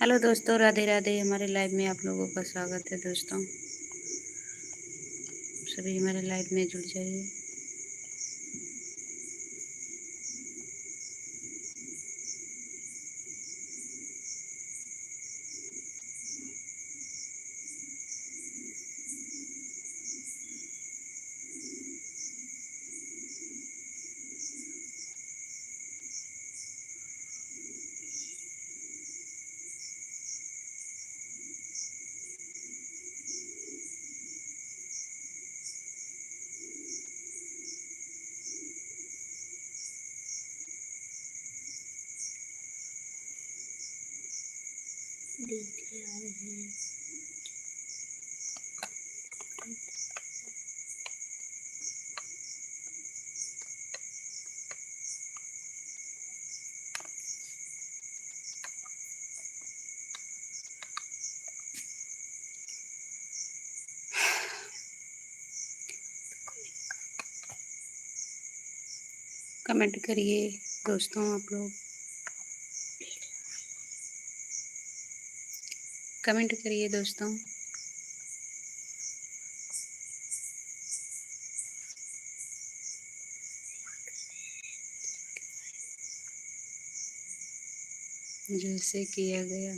Hello दोस्तों, राधे राधे। हमारे live में आप लोगों का स्वागत है दोस्तों। सभी हमारे लाइव में जुड़ जाइए। कमेंट करिए दोस्तों, आप लोग कमेंट करिए दोस्तों। जैसे किया गया।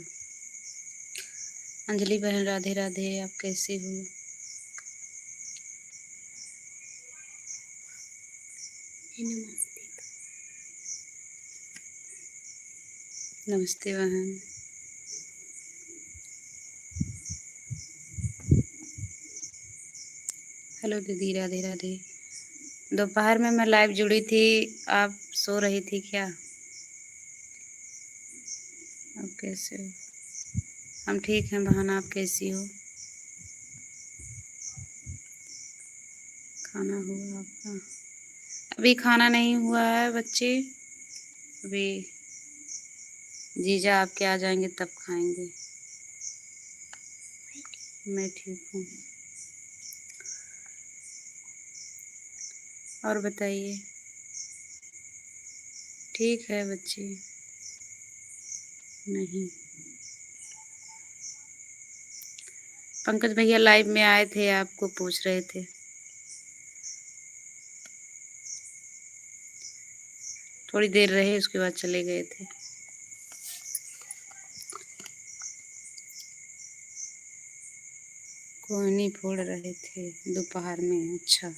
अंजलि बहन राधे राधे, आप कैसे हो? नमस्ते बहन। हेलो दीदी, राधे राधे। दोपहर में मैं लाइव जुड़ी थी, आप सो रही थी क्या? आप कैसे हो? हम ठीक हैं बहन, आप कैसी हो? खाना हुआ आपका? अभी खाना नहीं हुआ है बच्चे। अभी जीजा आपके आ जाएंगे तब खाएंगे। मैं ठीक हूँ। और बताइए। ठीक है बच्चे। नहीं, पंकज भैया लाइव में आए थे, आपको पूछ रहे थे। थोड़ी देर रहे, उसके बाद चले गए थे। कोई नहीं, फोड़ रहे थे दोपहर में। अच्छा,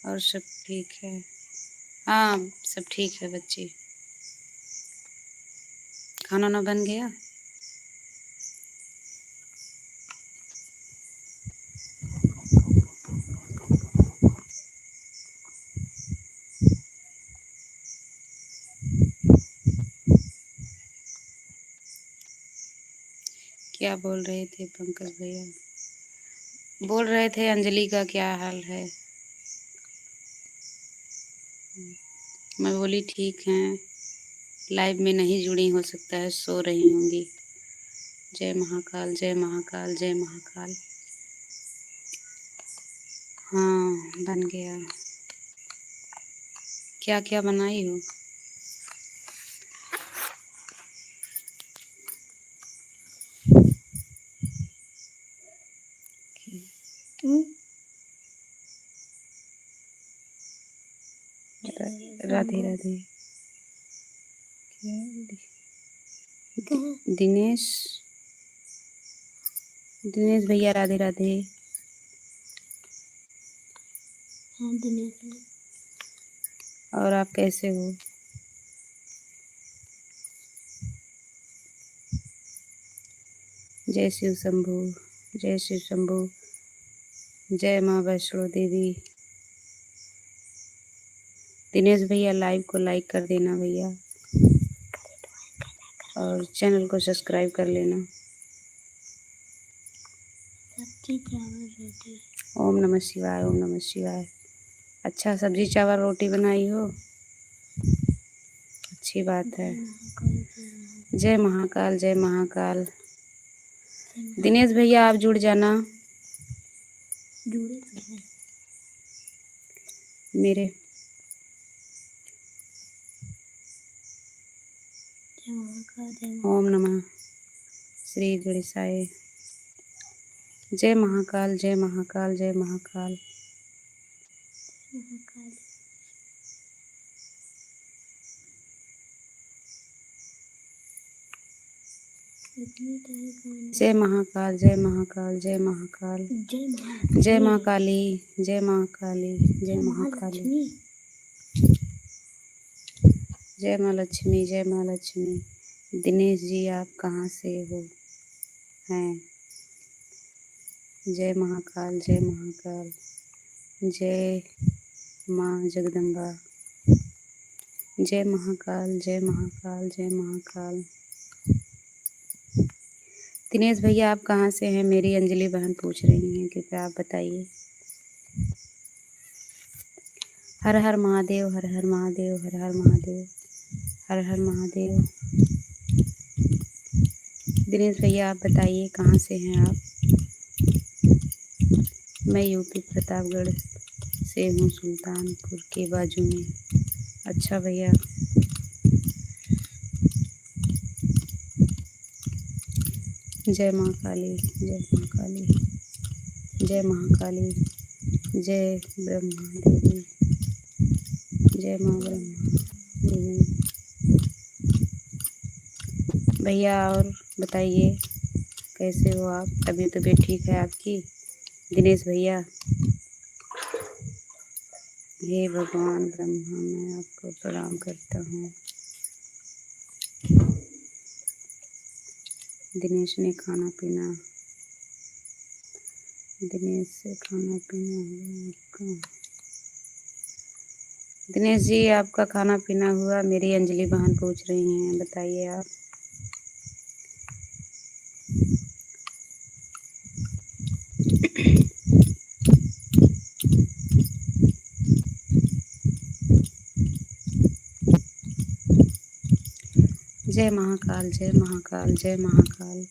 और सब ठीक है? हाँ, सब ठीक है बच्चे। खाना ना बन गया? क्या बोल रहे थे पंकज भैया? बोल रहे थे अंजलि का क्या हाल है। मैं बोली ठीक है, लाइव में नहीं जुड़ी, हो सकता है सो रही होंगी। जय महाकाल, जय महाकाल, जय महाकाल। हाँ बन गया। क्या क्या बनाई हो? राधे राधे। दिनेश, दिनेश भैया राधे राधे। हाँ दिनेश। और आप कैसे हो? जय शिव शंभू, जय शिव शंभू, जय माँ वैष्णो देवी। दिनेश भैया लाइव को लाइक कर देना भैया, और चैनल को सब्सक्राइब कर लेना। सब्जी चावल रोटी। ओम नमः शिवाय, ओम नमः शिवाय। अच्छा सब्जी चावल रोटी बनाई हो, अच्छी बात है। जय महाकाल, जय महाकाल। दिनेश भैया आप जुड़ जाना। जुड़े तो हैं मेरे। जय महाकाल। ओम नमः श्री गणेशाय। जय महाकाल, जय महाकाल, जय महाकाल। महाकाल। जय महाकाल, जय महाकाल, जय महाकाल। जय माँ काली, जय माँ काली, जय महाकाली। जय माँ लक्ष्मी, जय माँ लक्ष्मी। दिनेश जी आप कहाँ से हो हैं? जय महाकाल, जय महाकाल। जय माँ जगदम्बा। जय महाकाल, जय महाकाल, जय महाकाल। दिनेश भैया आप कहाँ से हैं? मेरी अंजलि बहन पूछ रही हैं, कृपया आप बताइए। हर हर महादेव, हर हर महादेव, हर हर महादेव, हर हर महादेव। दिनेश भैया आप बताइए कहाँ से हैं आप? मैं यूपी प्रतापगढ़ से हूँ, सुल्तानपुर के बाजू में। अच्छा भैया। जय माँ काली, जय माँ काली, जय महाकाली, जय ब्रह्मा देवी, जय माँ ब्रह्मा देवी। भैया और बताइए कैसे हो आप? तबीयत ठीक है आपकी? दिनेश भैया। हे भगवान ब्रह्मा मैं आपको प्रणाम करता हूँ। दिनेश ने खाना पीना, दिनेश से खाना पीना हुआ आपका? दिनेश जी आपका खाना पीना हुआ? मेरी अंजलि बहन पूछ रही हैं, बताइए आप। जय महाकाल, जय महाकाल, जय महाकाल।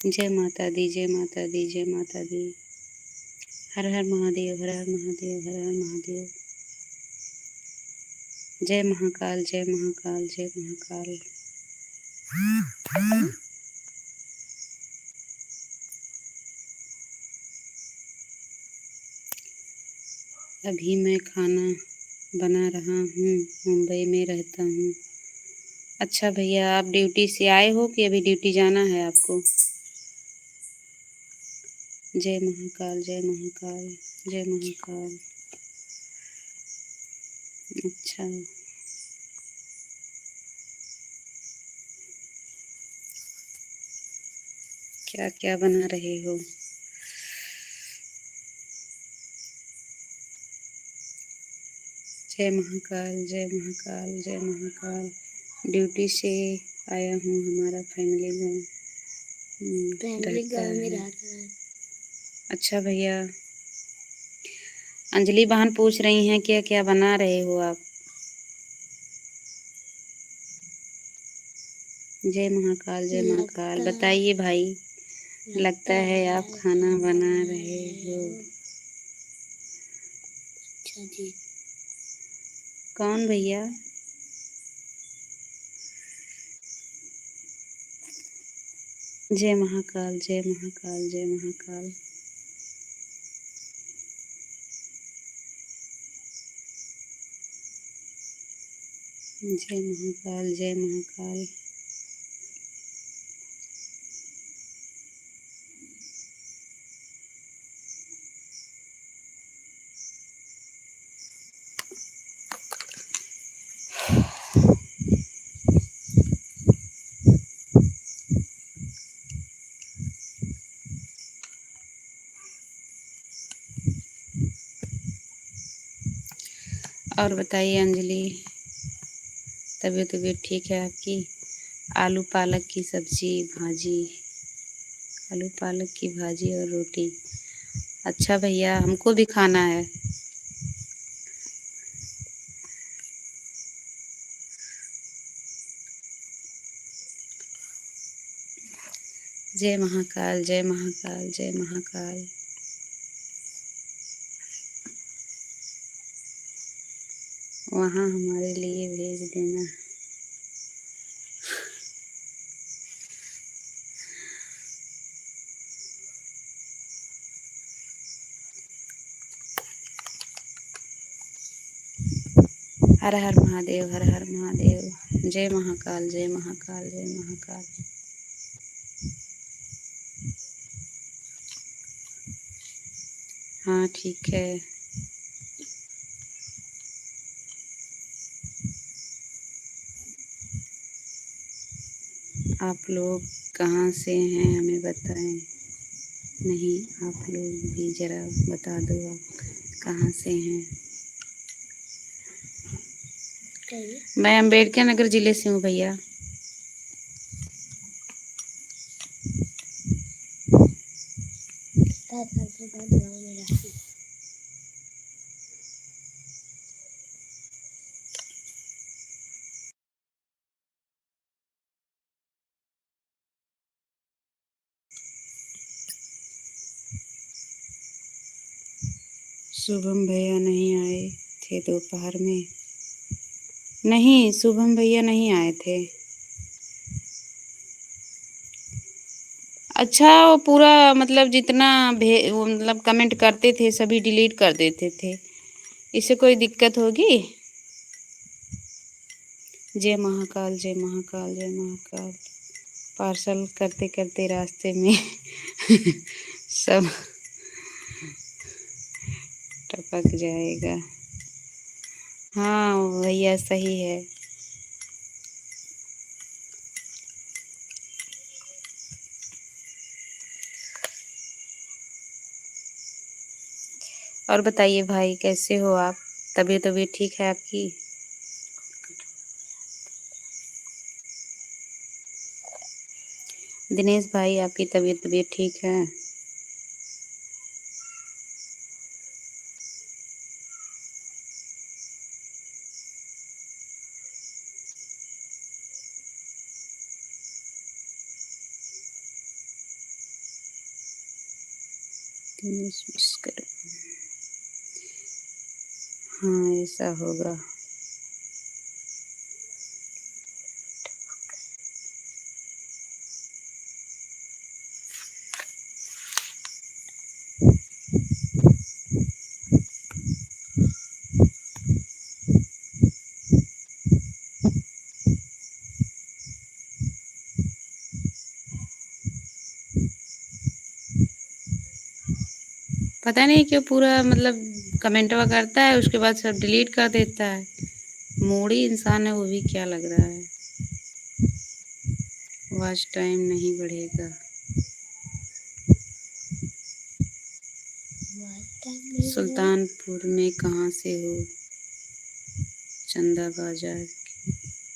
जय माता दी, जय माता दी, जय माता दी। हर हर महादेव, हर हर महादेव, हर हर महादेव। जय महाकाल, जय महाकाल, जय महाकाल। अभी मैं खाना बना रहा हूँ, मुंबई में रहता हूँ। अच्छा भैया आप ड्यूटी से आए हो कि अभी ड्यूटी जाना है आपको? जय महाकाल, जय महाकाल, जय महाकाल। अच्छा क्या क्या बना रहे हो? जय महाकाल, जय महाकाल, जय महाकाल। ड्यूटी से आया हूँ, हमारा फैमिली में फैमिली रहता गाँव में है। रहता है। अच्छा भैया, अंजलि बहन पूछ रही हैं क्या क्या बना रहे हो आप? जय महाकाल, जय महाकाल। बताइए भाई, लगता है आप खाना बना रहे हो। अच्छा जी। कौन भैया? जय महाकाल, जय महाकाल, जय महाकाल। जय महाकाल, जय महाकाल। और बताइए अंजलि, तबीयत ठीक है आपकी? आलू पालक की सब्जी भाजी, आलू पालक की भाजी और रोटी। अच्छा भैया, हमको भी खाना है। जय महाकाल, जय महाकाल, जय महाकाल। वहाँ हमारे लिए भेज देना। हर हर महादेव, हर हर महादेव। जय महाकाल, जय महाकाल, जय महाकाल। हाँ ठीक है। आप लोग कहाँ से हैं हमें बताएं। नहीं, आप लोग भी ज़रा बता दो आप कहाँ से हैं। मैं अम्बेडकर नगर ज़िले से हूँ भैया। शुभम भैया नहीं आए थे दोपहर में? नहीं, शुभम भैया नहीं आए थे। अच्छा, वो पूरा मतलब जितना वो मतलब कमेंट करते थे सभी डिलीट कर देते थे। इससे कोई दिक्कत होगी? जय महाकाल, जय महाकाल, जय महाकाल। पार्सल करते करते रास्ते में सब टपक जाएगा। हाँ भैया सही है। और बताइए भाई, कैसे हो आप? तबीयत ठीक है आपकी? दिनेश भाई, आपकी तबीयत ठीक है? दिनेश मिस कर। हाँ ऐसा होगा। पता नहीं क्यों पूरा मतलब कमेंटवा करता है, उसके बाद सब डिलीट कर देता है। मूडी इंसान है वो भी, क्या लग रहा है। वॉच टाइम नहीं बढ़ेगा। सुल्तानपुर में कहाँ से हो? चंदा बाजार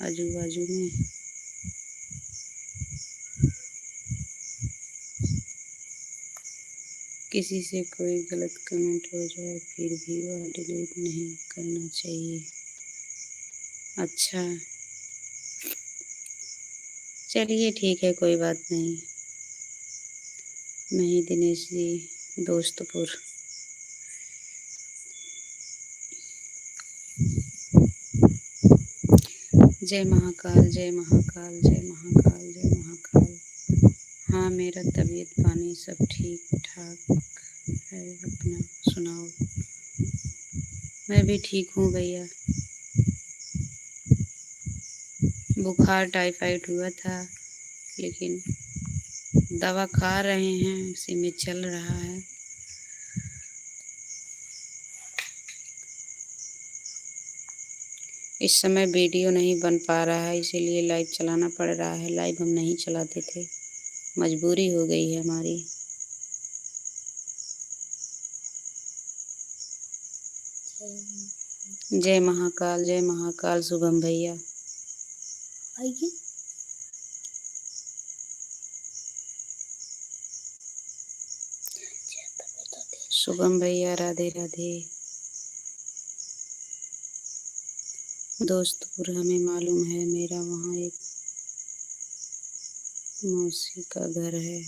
आजू बाजू में। किसी से कोई गलत कमेंट हो जाए फिर भी वह डिलीट नहीं करना चाहिए। अच्छा, चलिए ठीक है, कोई बात नहीं। नहीं दिनेश जी, दोस्तपुर। जय महाकाल, जय महाकाल, जय महाकाल, जय महाकाल। हाँ, मेरा तबीयत पानी सब ठीक ठाक है, अपना सुनाओ। मैं भी ठीक हूँ भैया। बुखार टाइफाइड हुआ था, लेकिन दवा खा रहे हैं, उसी में चल रहा है। इस समय वीडियो नहीं बन पा रहा है, इसीलिए लाइव चलाना पड़ रहा है। लाइव हम नहीं चलाते थे, मजबूरी हो गई है हमारी। जय महाकाल, जय महाकाल शुभम भैया। आइए। शुभम भैया राधे राधे। दोस्तपुर हमें मालूम है, मेरा वहाँ एक मौसी का घर है।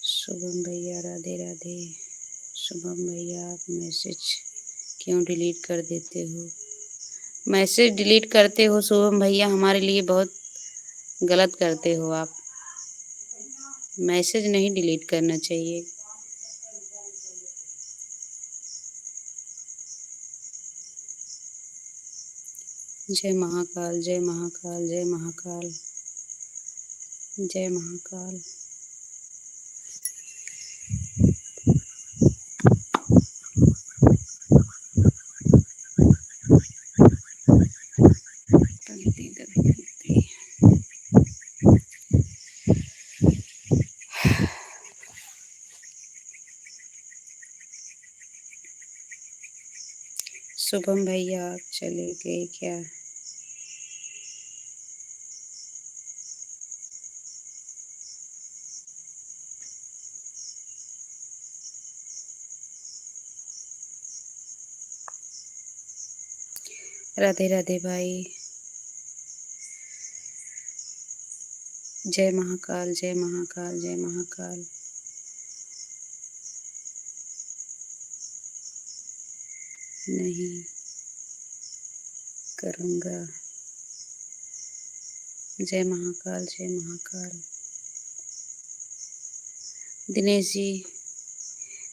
शुभम भैया राधे राधे। शुभम भैया, आप मैसेज क्यों डिलीट कर देते हो? मैसेज डिलीट करते हो शुभम भैया, हमारे लिए बहुत गलत करते हो आप। मैसेज नहीं डिलीट करना चाहिए। जय महाकाल, जय महाकाल, जय महाकाल, जय महाकाल। शुभम भैया, आप चले गए क्या? राधे राधे भाई। जय महाकाल, जय महाकाल, जय महाकाल। नहीं करूँगा। जय महाकाल, जय महाकाल। दिनेश जी,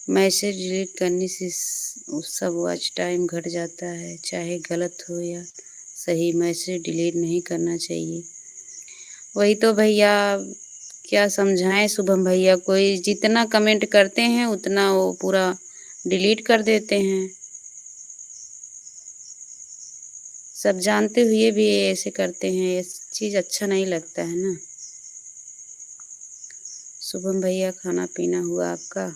मैसेज डिलीट करने से सब वॉच टाइम घट जाता है, चाहे गलत हो या सही। मैसेज डिलीट नहीं करना चाहिए। वही तो भैया, क्या समझाएं शुभम भैया, कोई जितना कमेंट करते हैं उतना वो पूरा डिलीट कर देते हैं। सब जानते हुए भी ऐसे करते हैं, ये चीज़ अच्छा नहीं लगता है ना। शुभम भैया, खाना पीना हुआ आपका?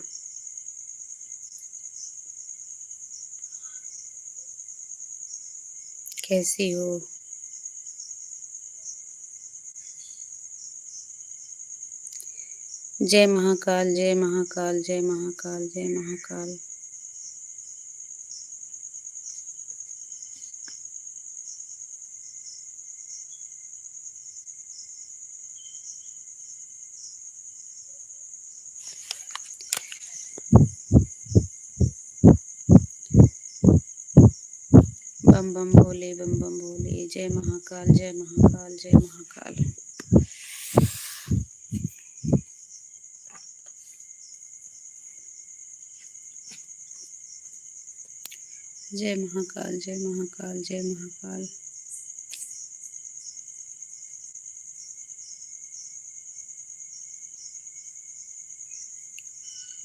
कैसी हो? जय महाकाल, जय महाकाल, जय महाकाल, जय महाकाल। बम बम भोले, बम बम भोले। जय महाकाल, जय महाकाल, जय महाकाल। जय महाकाल, जय महाकाल, जय महाकाल।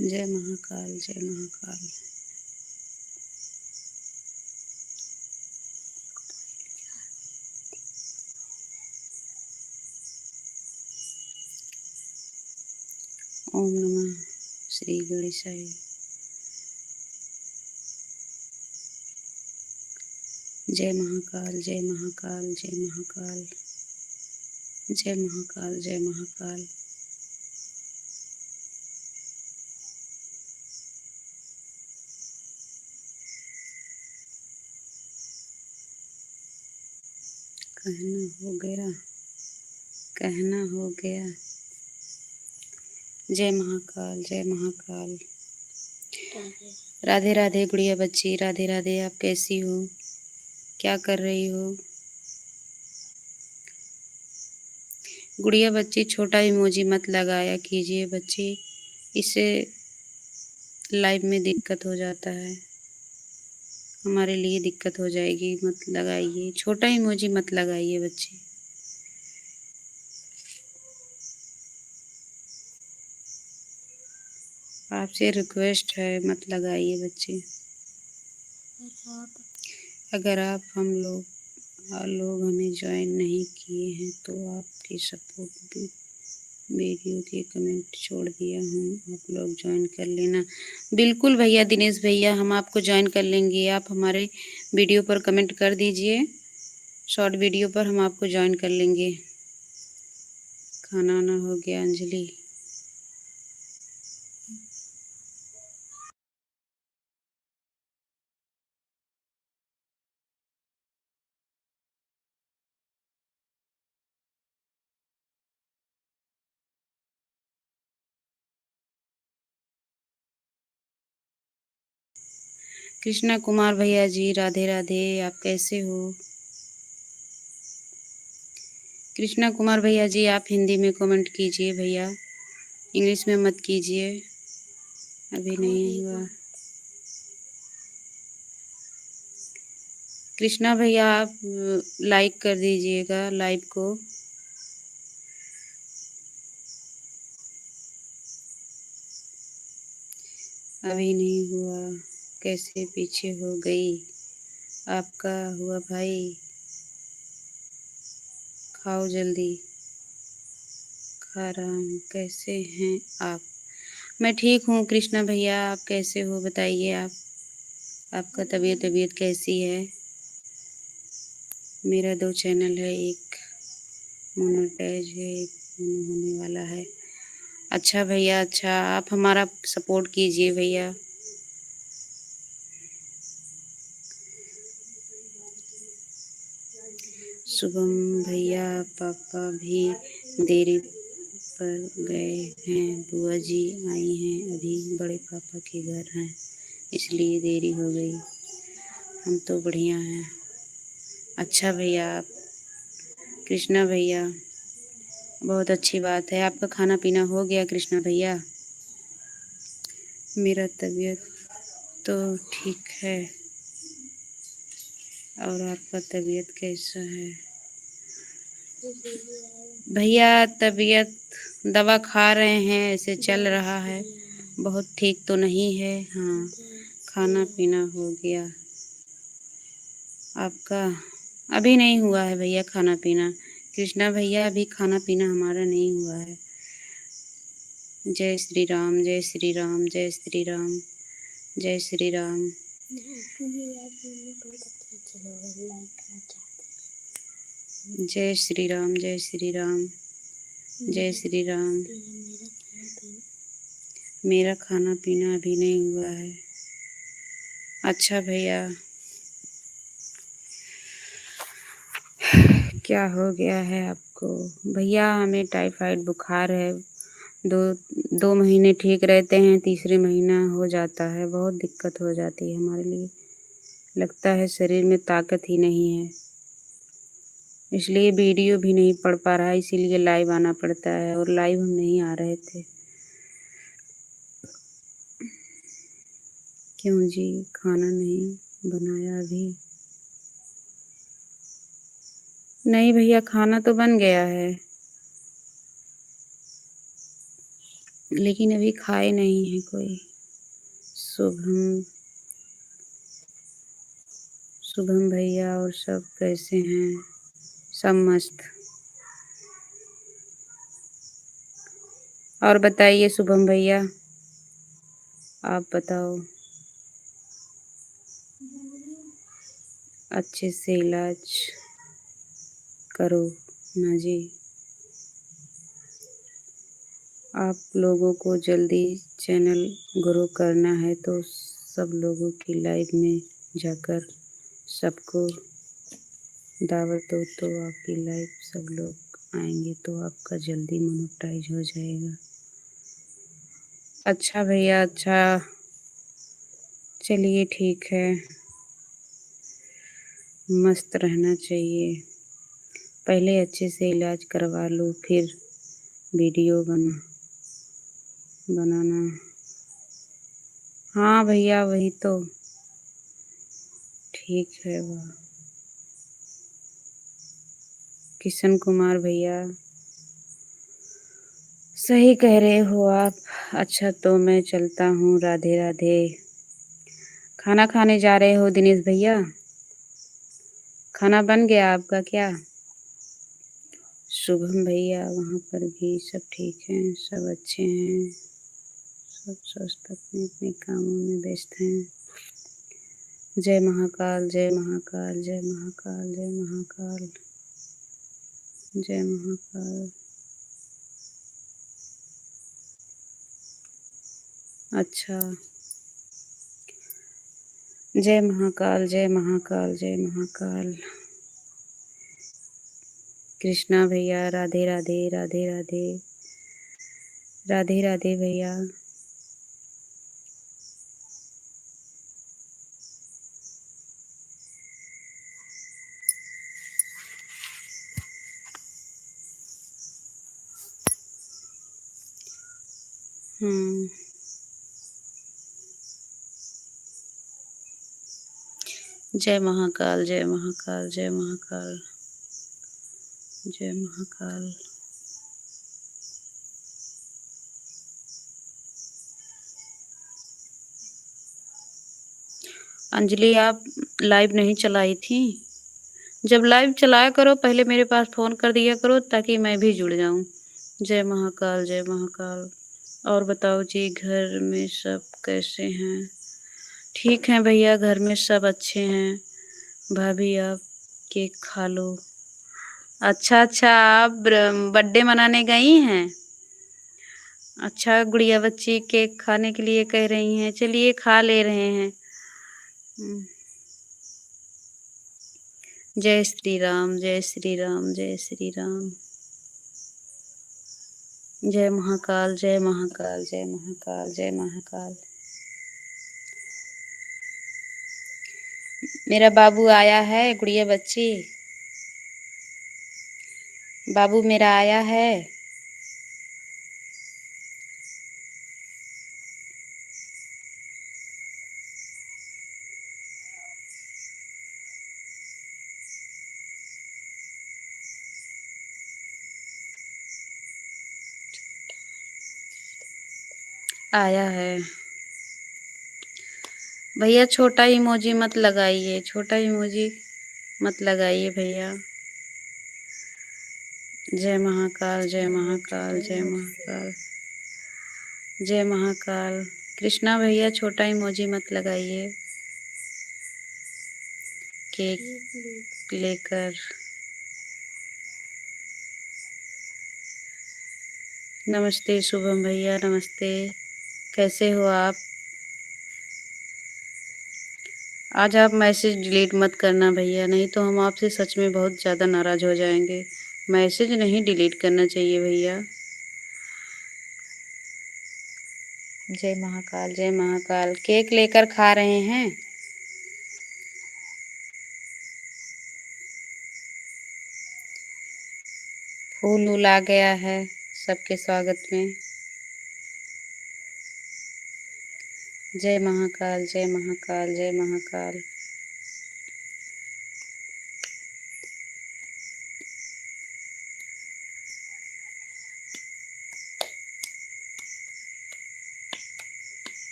जय महाकाल, जय महाकाल। ओम नमः श्री गणेशाय। जय महाकाल, जय महाकाल, जय महाकाल, जय महाकाल, जय महाकाल। कहना हो गया, कहना हो गया। जय महाकाल, जय महाकाल। राधे राधे गुड़िया बच्ची, राधे राधे। आप कैसी हो, क्या कर रही हो? गुड़िया बच्ची छोटा इमोजी मत लगाया कीजिए बच्ची, इससे लाइव में दिक्कत हो जाता है, हमारे लिए दिक्कत हो जाएगी। मत लगाइए, छोटा इमोजी मत लगाइए बच्ची। आपसे रिक्वेस्ट है, मत लगाइए बच्चे। अगर आप हम लोग हमें ज्वाइन नहीं किए हैं तो आपकी सपोर्ट भी वीडियो के कमेंट छोड़ दिया हूँ, आप लोग ज्वाइन कर लेना। बिल्कुल भैया, दिनेश भैया, हम आपको ज्वाइन कर लेंगे। आप हमारे वीडियो पर कमेंट कर दीजिए, शॉर्ट वीडियो पर हम आपको ज्वाइन कर लेंगे। खाना वाना हो गया अंजलि? कृष्णा कुमार भैया जी, राधे राधे। आप कैसे हो? कृष्णा कुमार भैया जी, आप हिंदी में कमेंट कीजिए भैया, इंग्लिश में मत कीजिए, अभी नहीं हुआ। कृष्णा भैया, आप लाइक कर दीजिएगा लाइव को। अभी नहीं हुआ, कैसे पीछे हो गई? आपका हुआ भाई, खाओ जल्दी। खा रहा हूँ। कैसे हैं आप? मैं ठीक हूँ कृष्णा भैया, आप कैसे हो बताइए। आपका तबीयत कैसी है? मेरा 2 चैनल है, एक मोनेटाइज है, एक होने वाला है। अच्छा भैया, अच्छा, आप हमारा सपोर्ट कीजिए भैया। शुभम भैया, पापा भी देरी पर गए हैं, बुआ जी आई हैं, अभी बड़े पापा के घर हैं, इसलिए देरी हो गई। हम तो बढ़िया हैं। अच्छा भैया, आप कृष्णा भैया, बहुत अच्छी बात है। आपका खाना पीना हो गया कृष्णा भैया? मेरा तबीयत तो ठीक है, और आपका तबीयत कैसा है? भैया तबीयत दवा खा रहे हैं, ऐसे चल रहा है, बहुत ठीक तो नहीं है। हाँ, खाना पीना हो गया आपका? अभी नहीं हुआ है भैया खाना पीना। कृष्णा भैया, अभी खाना पीना हमारा नहीं हुआ है। जय श्री राम, जय श्री राम, जय श्री राम, जय श्री राम। जय श्री राम, जय श्री राम, जय श्री राम। मेरा खाना पीना अभी नहीं हुआ है। अच्छा भैया, क्या हो गया है आपको? भैया हमें टाइफाइड बुखार है, दो 2 महीने ठीक रहते हैं, तीसरे महीना हो जाता है, बहुत दिक्कत हो जाती है हमारे लिए। लगता है शरीर में ताकत ही नहीं है, इसलिए वीडियो भी नहीं पढ़ पा रहा है, इसीलिए लाइव आना पड़ता है, और लाइव हम नहीं आ रहे थे। क्यों जी, खाना नहीं बनाया अभी? नहीं भैया, खाना तो बन गया है, लेकिन अभी खाए नहीं है कोई। शुभम शुभम भैया और सब कैसे हैं? सब मस्त। और बताइए शुभम भैया, आप बताओ। अच्छे से इलाज करो ना जी। आप लोगों को जल्दी चैनल ग्रो करना है तो सब लोगों की लाइफ में जाकर सबको दावत दो तो आपकी लाइफ सब लोग आएंगे तो आपका जल्दी मोनेटाइज हो जाएगा। अच्छा भैया, अच्छा, चलिए ठीक है। मस्त रहना चाहिए। पहले अच्छे से इलाज करवा लो फिर वीडियो बनाना। हाँ भैया, वही तो ठीक है। वाह, किशन कुमार भैया, सही कह रहे हो आप। अच्छा तो मैं चलता हूँ, राधे राधे। खाना खाने जा रहे हो दिनेश भैया? खाना बन गया आपका क्या? शुभम भैया, वहाँ पर भी सब ठीक हैं, सब अच्छे हैं, सब स्वस्थ अपने अपने कामों में व्यस्त हैं। जय महाकाल, जय महाकाल, जय महाकाल, जय महाकाल, जय महाकाल। अच्छा, जय महाकाल, जय महाकाल, जय महाकाल। कृष्णा भैया, राधे राधे, राधे राधे, राधे राधे भैया। जय महाकाल, जय महाकाल, जय महाकाल, जय महाकाल। अंजलि, आप लाइव नहीं चलाई थी? जब लाइव चलाया करो पहले मेरे पास फ़ोन कर दिया करो ताकि मैं भी जुड़ जाऊं। जय महाकाल, जय महाकाल। और बताओ जी, घर में सब कैसे हैं? ठीक हैं भैया, घर में सब अच्छे हैं। भाभी, आप केक खा लो। अच्छा अच्छा, आप बर्थडे मनाने गई हैं? अच्छा, गुड़िया बच्ची केक खाने के लिए कह रही हैं, चलिए खा ले रहे हैं। जय श्री राम, जय श्री राम, जय श्री राम। जय महाकाल, जय महाकाल, जय महाकाल, जय महाकाल। मेरा बाबू आया है, गुड़िया बच्ची। बाबू मेरा आया है। आया है। भैया छोटा इमोजी मत लगाइए, छोटा इमोजी मत लगाइए भैया। जय महाकाल, जय महाकाल, जय महाकाल, जय महाकाल। कृष्णा भैया छोटा इमोजी मत लगाइए। केक लेकर। नमस्ते शुभम भैया, नमस्ते। कैसे हो आप? आज आप मैसेज डिलीट मत करना भैया, नहीं तो हम आपसे सच में बहुत ज़्यादा नाराज़ हो जाएंगे। मैसेज नहीं डिलीट करना चाहिए भैया। जय महाकाल, जय महाकाल। केक लेकर खा रहे हैं? फूल वूल आ गया है सबके स्वागत में। जय महाकाल, जय महाकाल, जय महाकाल।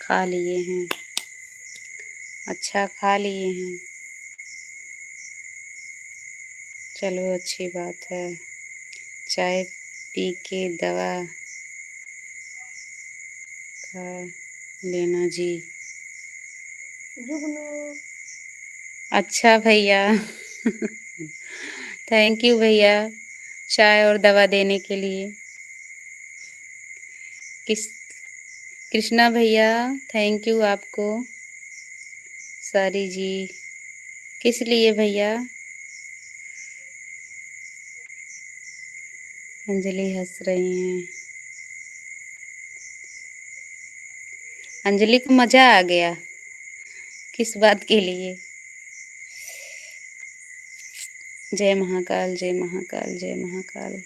खा लिए हैं? अच्छा, खा लिए हैं। चलो अच्छी बात है। चाय पी के दवा खा लेना जी। जुगनू। अच्छा भैया। थैंक यू भैया चाय और दवा देने के लिए। किस कृष्णा भैया थैंक यू आपको। सारी जी किस लिए भैया? अंजलि हंस रही हैं। अंजलि को मजा आ गया। किस बात के लिए? जय महाकाल जय महाकाल जय महाकाल।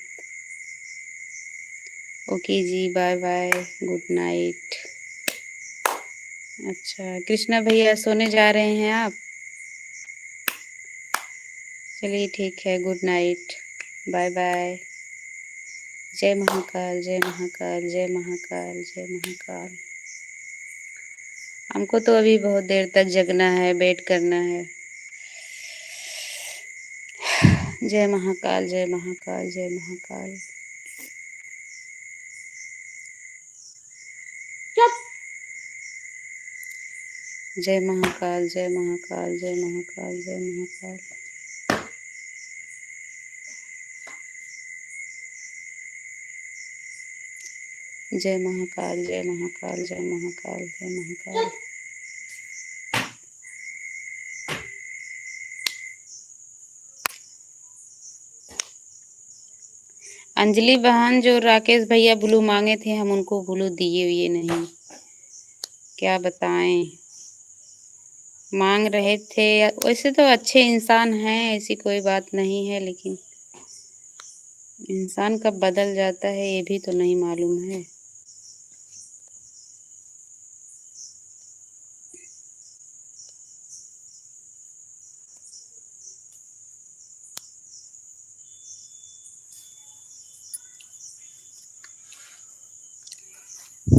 ओके जी बाय बाय गुड नाइट। अच्छा कृष्णा भैया सोने जा रहे हैं आप? चलिए ठीक है गुड नाइट बाय बाय। जय महाकाल जय महाकाल जय महाकाल जय महाकाल। हमको तो अभी बहुत देर तक जगना है वेट करना है। जय महाकाल जय महाकाल जय महाकाल। जय महाकाल जय महाकाल जय महाकाल जय महाकाल। जय महाकाल जय महाकाल जय महाकाल जय महाकाल। अंजलि बहन जो राकेश भैया ब्लू मांगे थे हम उनको ब्लू दिए हुए नहीं। क्या बताएं मांग रहे थे। वैसे तो अच्छे इंसान हैं ऐसी कोई बात नहीं है लेकिन इंसान कब बदल जाता है ये भी तो नहीं मालूम है।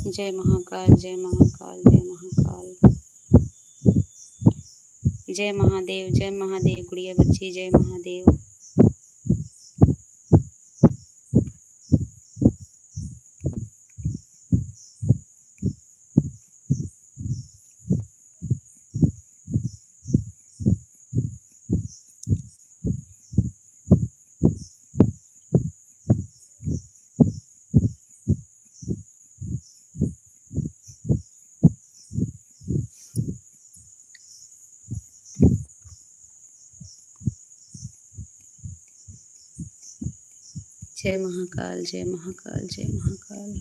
जय महाकाल जय महाकाल जय महाकाल। जय महादेव गुड़िया बच्ची जय महादेव। जय महाकाल जय महाकाल जय महाकाल।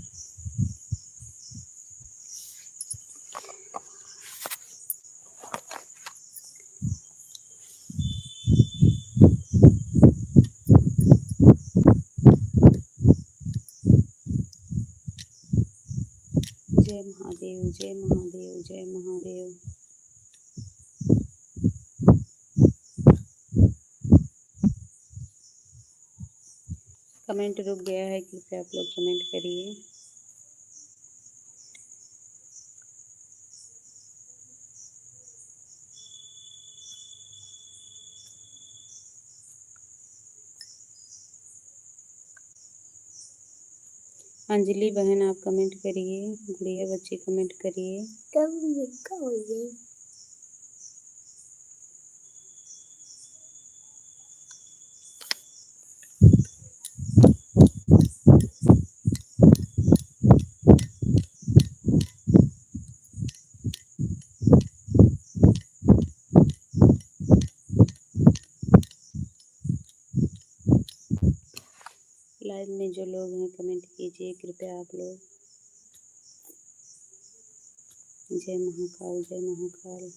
जय महादेव जय महादेव जय महादेव। कमेंट रुक गया है कृपया आप लोग कमेंट करिए। अंजलि बहन आप कमेंट करिए। गुड़िया बच्ची कमेंट करिए। कब लिखा हो गई? लाइव में जो लोग हैं कमेंट कीजिए कृपया आप लोग। जय महाकाल जय महाकाल।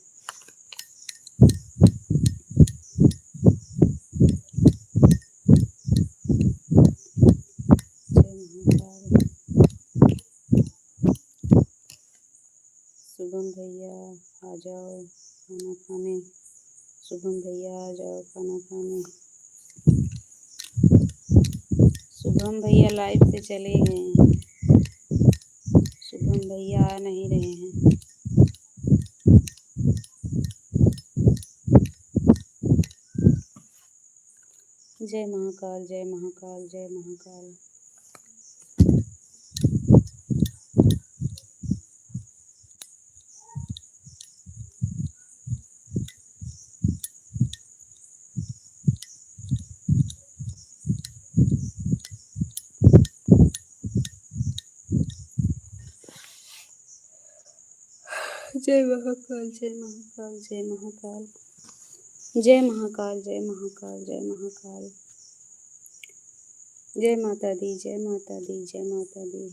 जय महाकाल। शुभम भैया आ जाओ खाना खाने। शुभम भैया आ जाओ खाना खाने। शुभम भैया लाइव से चले गए हैं। शुभम भैया आ नहीं रहे हैं। जय महाकाल जय महाकाल जय महाकाल। जय महाकाल जय महाकाल जय महाकाल जय महाकाल जय महाकाल जय महाकाल जय माता दी जय माता दी जय माता दी।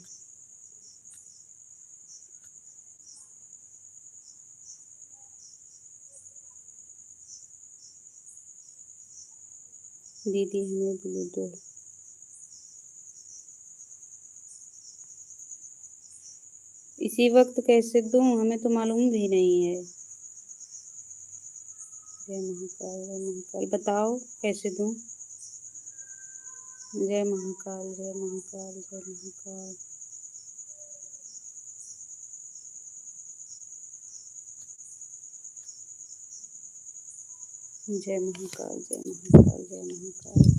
दीदी हमें ब्लू दो। इसी वक्त कैसे दूं, हमें तो मालूम भी नहीं है। जय महाकाल बताओ कैसे दूं। जय महाकाल जय महाकाल जय महाकाल। जय महाकाल जय महाकाल जय महाकाल।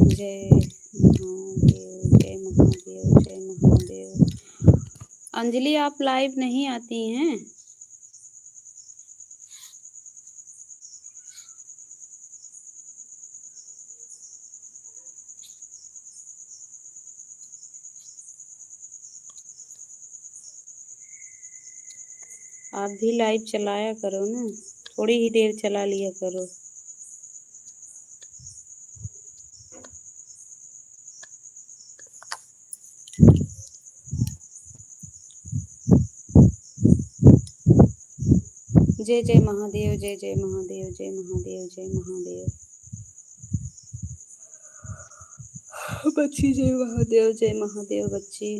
जय महादेव जय महादेव जय महादेव। अंजलि आप लाइव नहीं आती हैं? आप भी लाइव चलाया करो ना, थोड़ी ही देर चला लिया करो। जय जय महादेव जय जय महादेव जय महादेव जय महादेव। बच्ची जय महादेव बच्ची।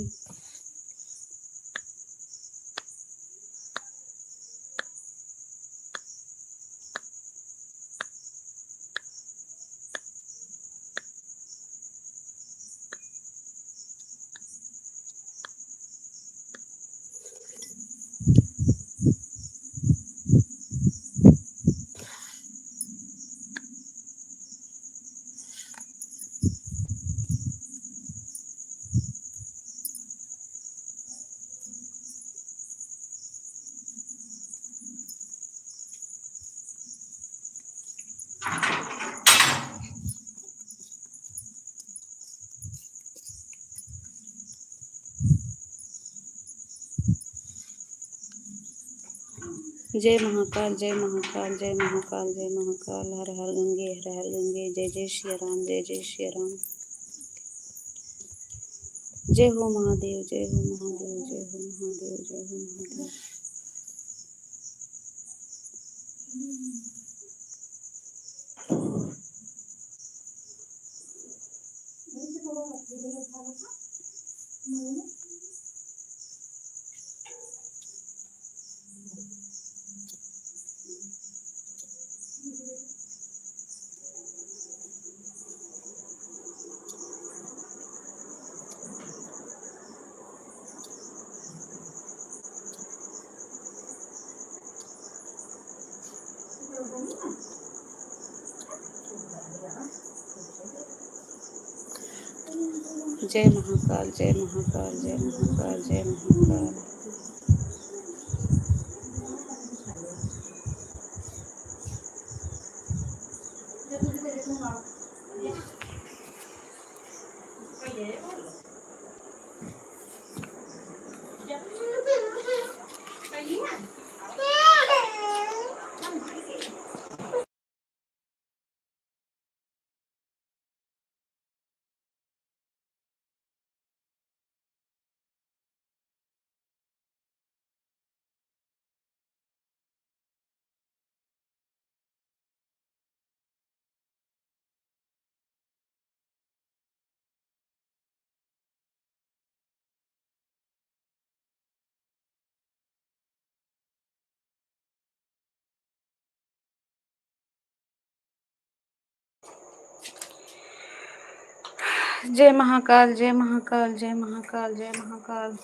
जय महाकाल जय महाकाल जय महाकाल जय महाकाल। हर हर गंगे हर हर गंगे। जय जय श्री राम जय जय श्री राम। जय हो महादेव जय हो महादेव जय हो महादेव जय हो महादेव। जय महाकाल जय महाकाल जय महाकाल जय महाकाल। जय महाकाल जय महाकाल जय महाकाल जय महाकाल।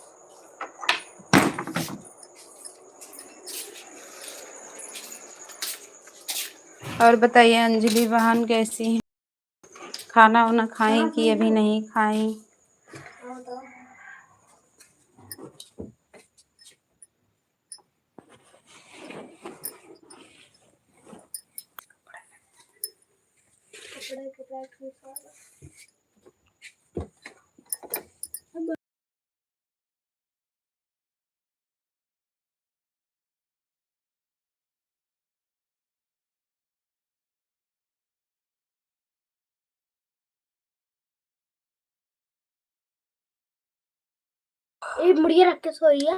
और बताइए अंजलि बहन कैसी हैं? खाना वाना खाई कि अभी नहीं खाई? ये मुड़िया रख के सोई है।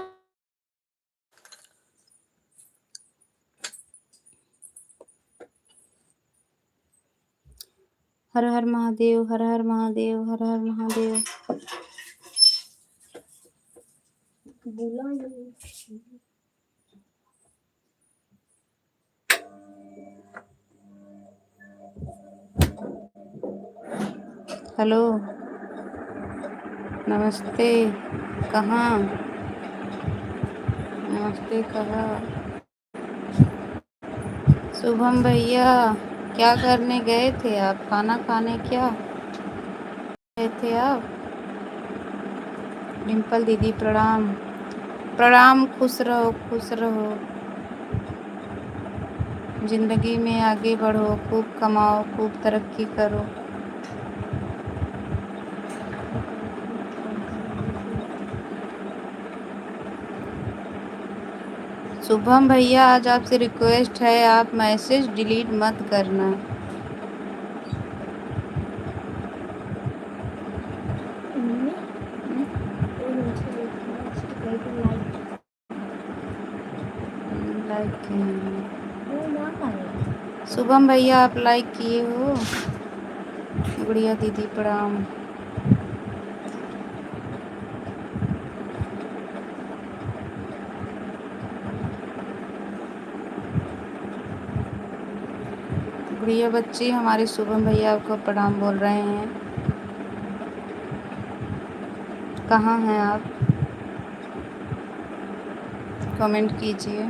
हर हर महादेव, हर हर महादेव, हर हर महादेव। बोला नहीं। हेलो, नमस्ते। कहाँ? नमस्ते कहाँ? शुभम भैया, क्या करने गए थे आप? खाना खाने क्या गए थे आप? डिम्पल दीदी प्रणाम। प्रणाम, खुश रहो, खुश रहो। जिंदगी में आगे बढ़ो, खूब कमाओ, खूब तरक्की करो। शुभम भैया, आज आपसे रिक्वेस्ट है, आप मैसेज डिलीट मत करना। लाइक शुभम भैया, आप लाइक किए हो? गुड़िया दीदी प्रणाम। गुड़िया बच्ची, हमारे शुभम भैया आपको प्रणाम बोल रहे हैं। कहाँ हैं आप? कमेंट कीजिए।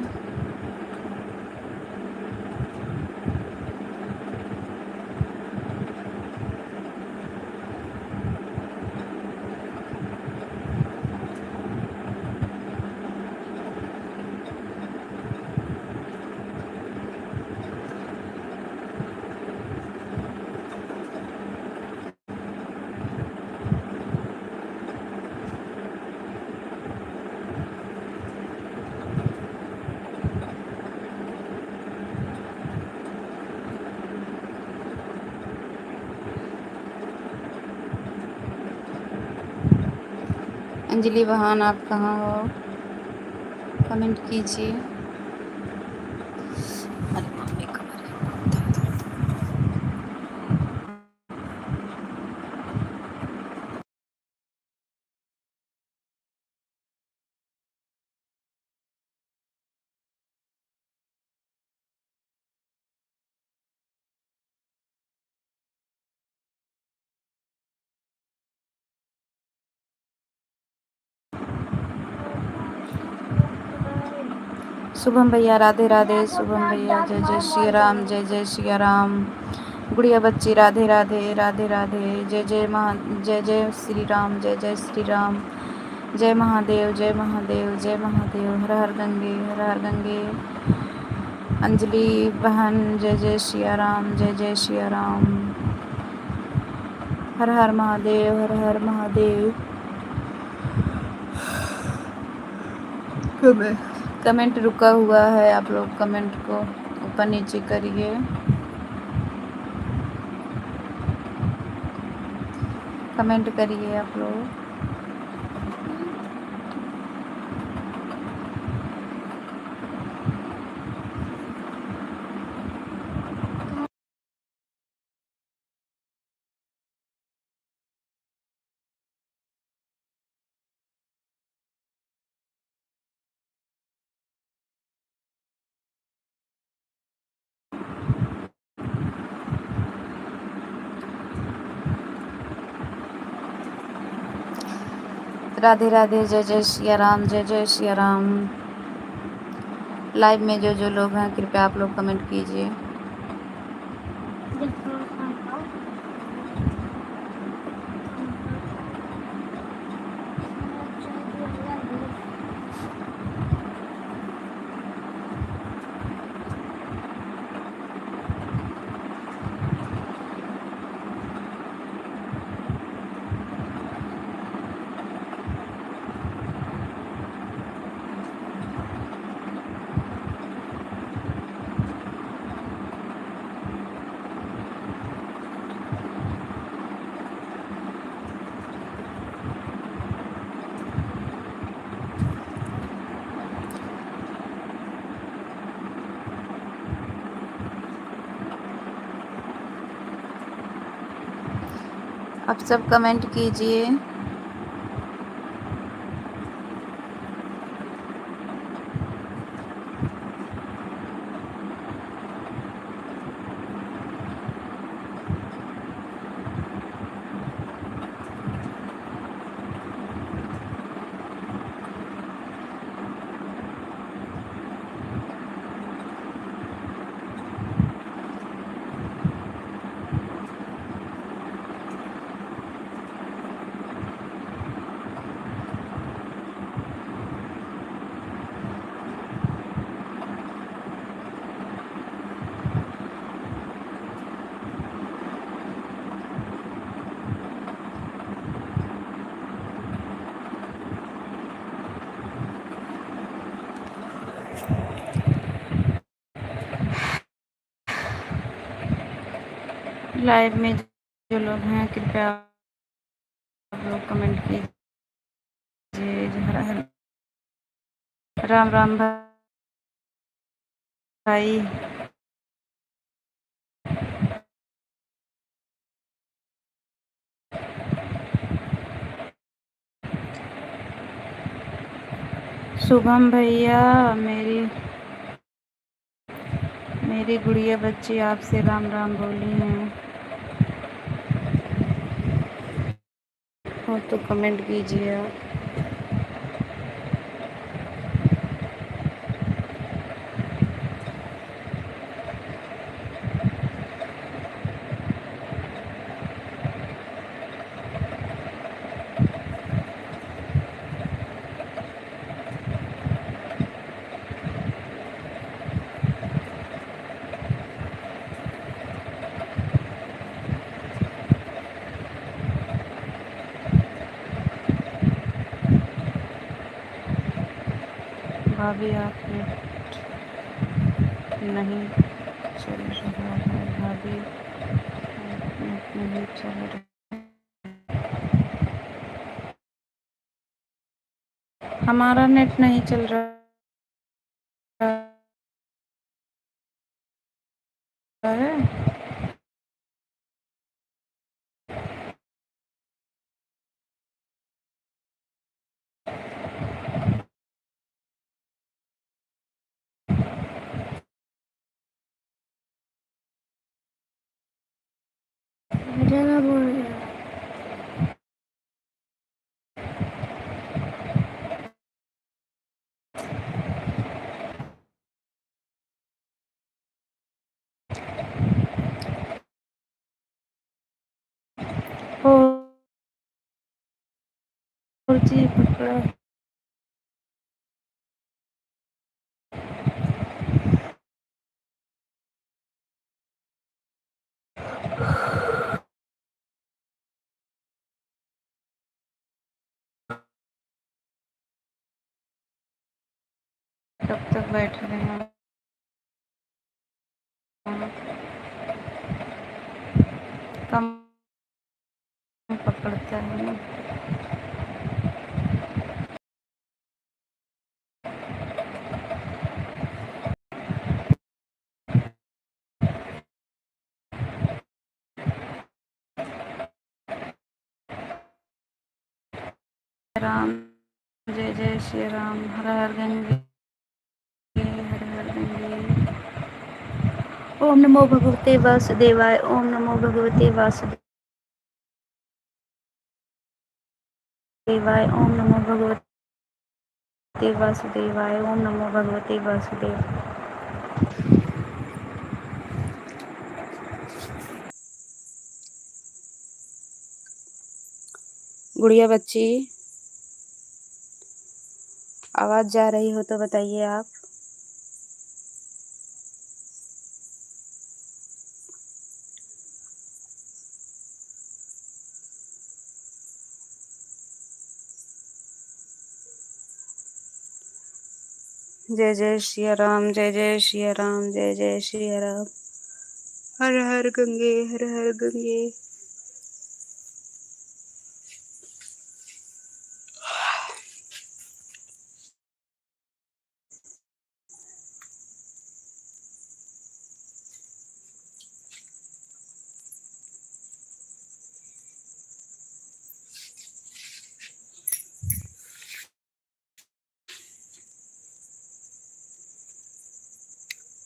अंजलि बहन, आप कहाँ हो? कमेंट कीजिए। शुभम भैया राधे राधे। शुभम भैया जय जय श्री राम, जय जय श्री राम। गुड़िया बच्ची राधे राधे, राधे राधे। जय जय श्री राम, जय जय श्री राम। जय महादेव, जय महादेव, जय महादेव। हर हर गंगे, हर हर गंगे। अंजलि बहन जय जय श्री राम, जय जय श्री राम। हर हर महादेव, हर हर महादेव। कमेंट रुका हुआ है, आप लोग कमेंट को ऊपर नीचे करिए। कमेंट करिए आप लोग। राधे राधे, जय जय श्री राम, जय जय श्री राम। लाइव में जो जो लोग हैं कृपया आप लोग कमेंट कीजिए। आप सब कमेंट कीजिए। लाइव में जो लोग हैं कृपया आप लोग कमेंट कीजिए। हर हर राम राम भाई। शुभम भैया, मेरी गुड़िया बच्ची आपसे राम राम बोली हैं। हो तो कमेंट कीजिए आप। भाभी आप नहीं चल रहा है। भाभी नेट नहीं चल रहा। हमारा नेट नहीं चल रहा है। ज़्यादा बोल रहे हैं। और जी पकड़ा। कब तक बैठ रहे हैं? कम पकड़ता है ना। राम जय जय श्री राम। हर हर गंगे हर हर गंगे। ओम नमो भगवते वासुदेवाय। ओम नमो भगवते वासुदेवाय। ओम नमो भगवते वासुदेवाय। ओम नमो भगवते वासुदेव। गुड़िया बच्ची आवाज जा रही हो तो बताइए आप। जय जय श्री राम। जय जय श्री राम। जय जय श्री राम। हर हर गंगे हर हर गंगे।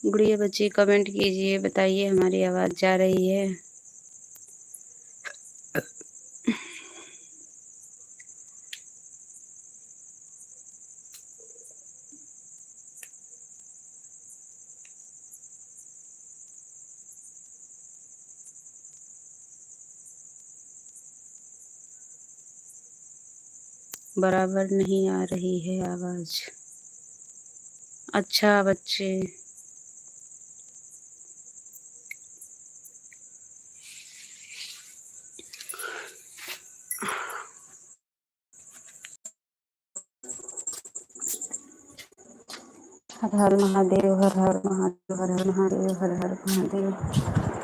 गुड़िया बच्ची कमेंट कीजिए, बताइए हमारी आवाज़ जा रही है? बराबर नहीं आ रही है आवाज़। अच्छा बच्चे, हर हर महादेव, हर हर महादेव, हर हर महादेव, हर हर महादेव।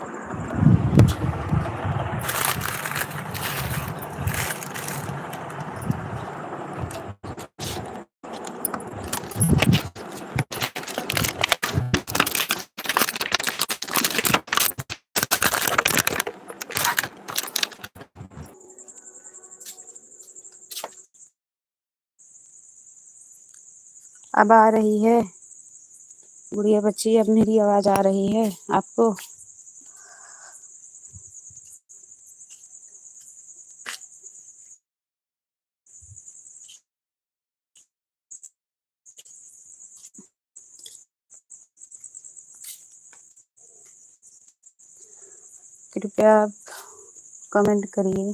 अब आ रही है गुड़िया बच्ची? अब मेरी आवाज़ आ रही है आपको? कृपया आप कमेंट करिए।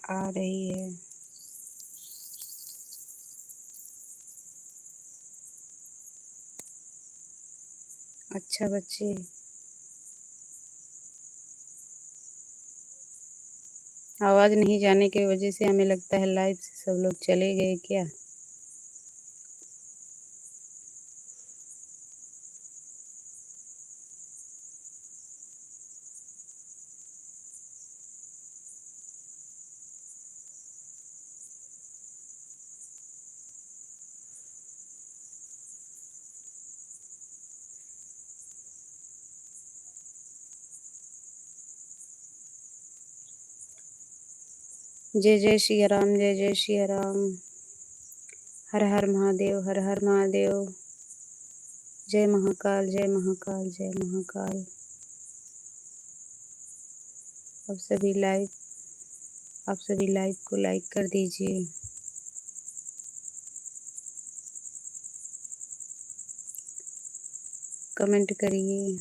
आ रही है। अच्छा बच्चे, आवाज़ नहीं जाने की वजह से हमें लगता है लाइव से सब लोग चले गए क्या? जय जय सिया राम, जय जय सिया राम। हर हर महादेव, हर हर महादेव। जय महाकाल, जय महाकाल, जय महाकाल। आप सभी लाइव को लाइक कर दीजिए। कमेंट करिए।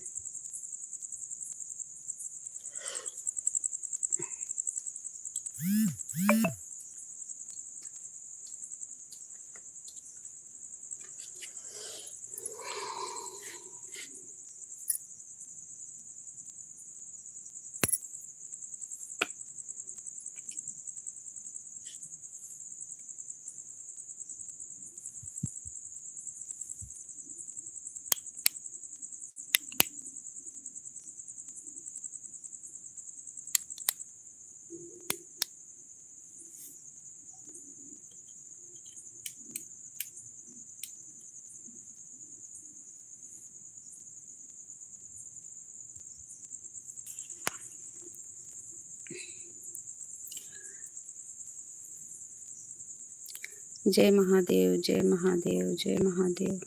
जय महादेव, जय महादेव, जय महादेव।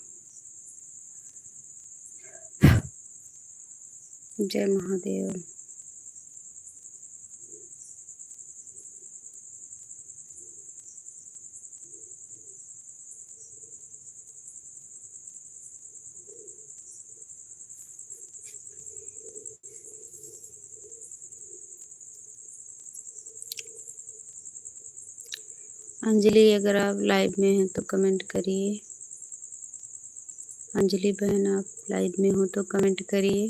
जय महादेव। अंजलि, अगर आप लाइव में हैं तो कमेंट करिए। अंजलि बहन, आप लाइव में हो तो कमेंट करिए।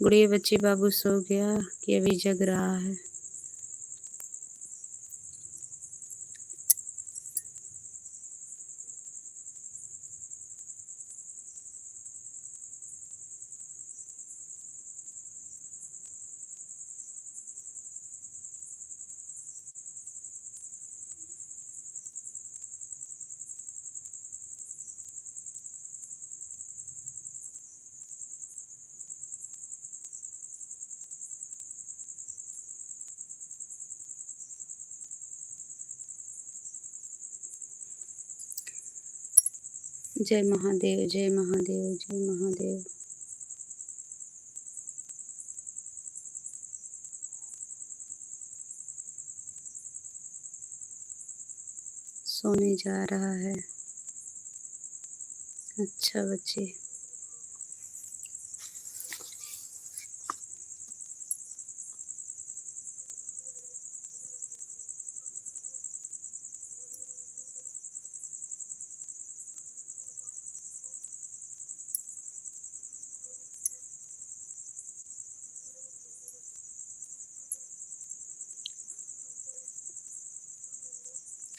गुड़िया बच्ची बाबू सो गया कि अभी जग रहा है? जय महादेव, जय महादेव, जय महादेव। सोने जा रहा है। अच्छा बच्चे।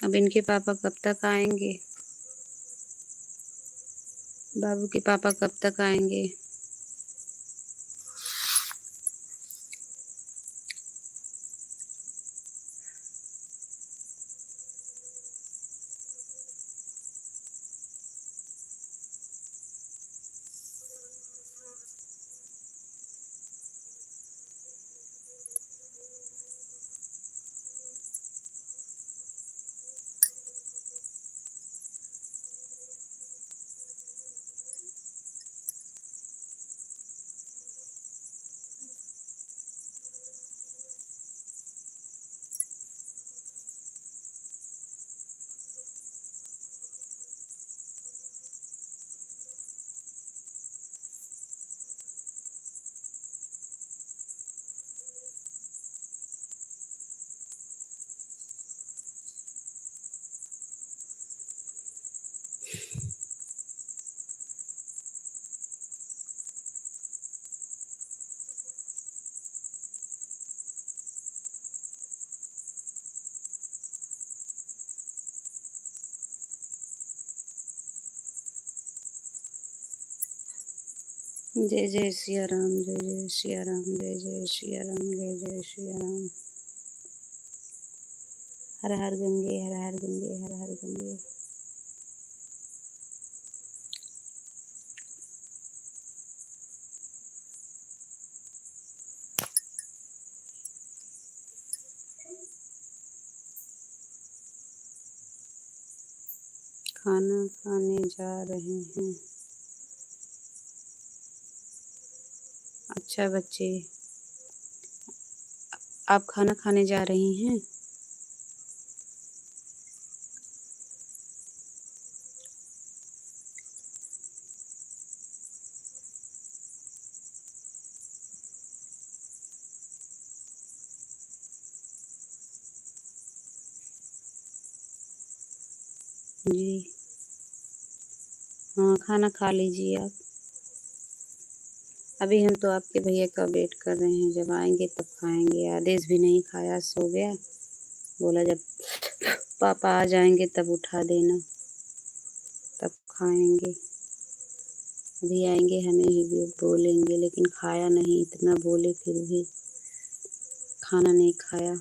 अब इनके पापा कब तक आएंगे? बाबू के पापा कब तक आएंगे? जय जय सिया राम, जय जय सिया राम, जय जय सिया राम, जय जय सिया राम। हर हर गंगे, हर हर गंगे, हर हर गंगे। खाना खाने जा रहे हैं। अच्छा बच्चे, आप खाना खाने जा रही हैं? जी हाँ, खाना खा लीजिए आप। अभी हम तो आपके भैया का वेट कर रहे हैं, जब आएंगे तब खाएंगे। आदेश भी नहीं खाया, सो गया। बोला जब पापा आ जाएंगे तब उठा देना, तब खाएंगे। अभी आएंगे हमें ही भी बोलेंगे, लेकिन खाया नहीं। इतना बोले फिर भी खाना नहीं खाया।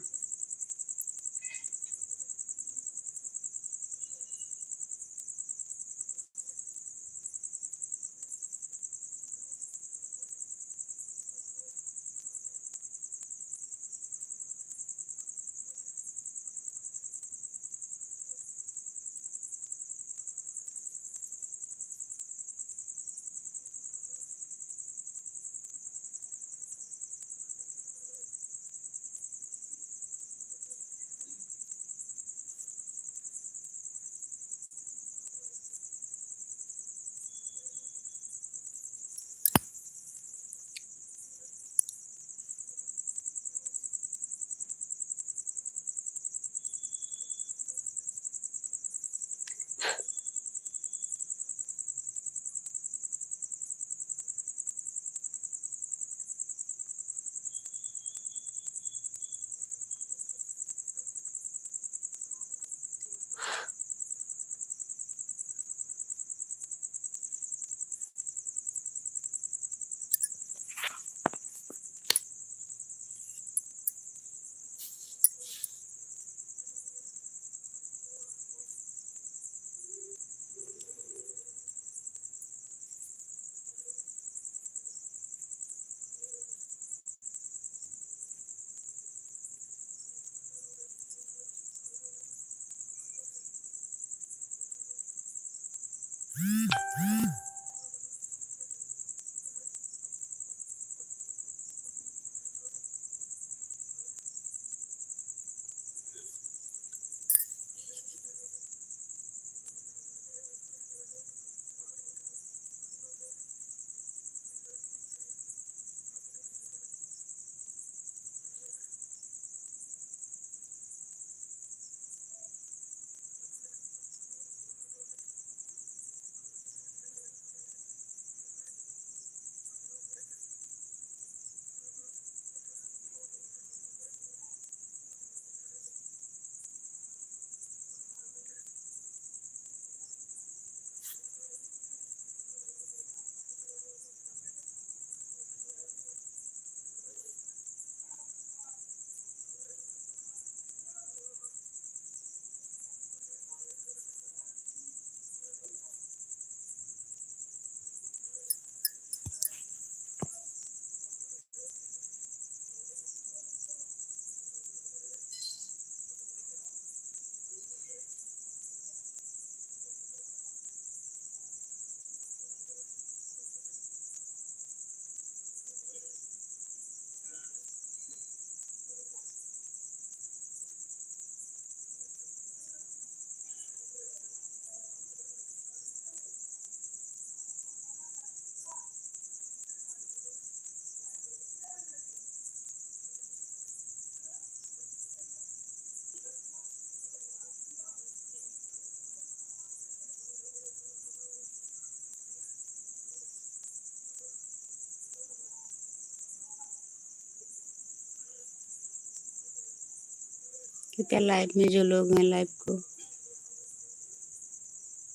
कृपया लाइव में जो लोग हैं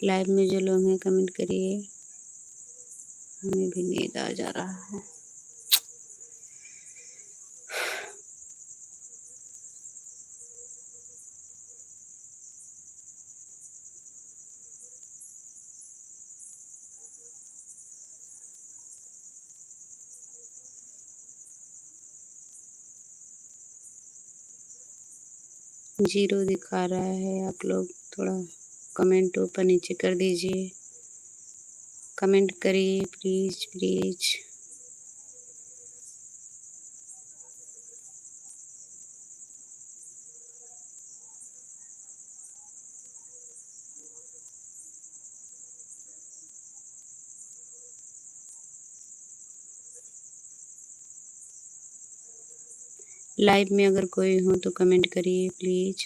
लाइव में जो लोग हैं कमेंट करिए। हमें भी नींद आ जा रहा है। जीरो दिखा रहा है। आप लोग थोड़ा कमेंट ऊपर नीचे कर दीजिए। कमेंट करिए प्लीज प्लीज। लाइव में अगर कोई हो तो कमेंट करिए प्लीज।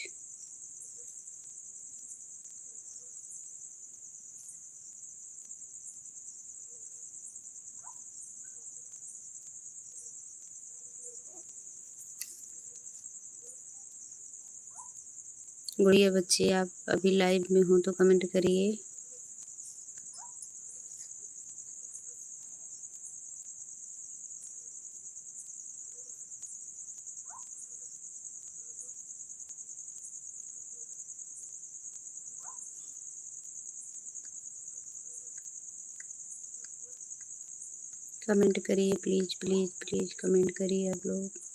गुड़िया बच्ची आप अभी लाइव में हो तो कमेंट करिए। कमेंट करिए प्लीज प्लीज प्लीज कमेंट करिए आप लोग।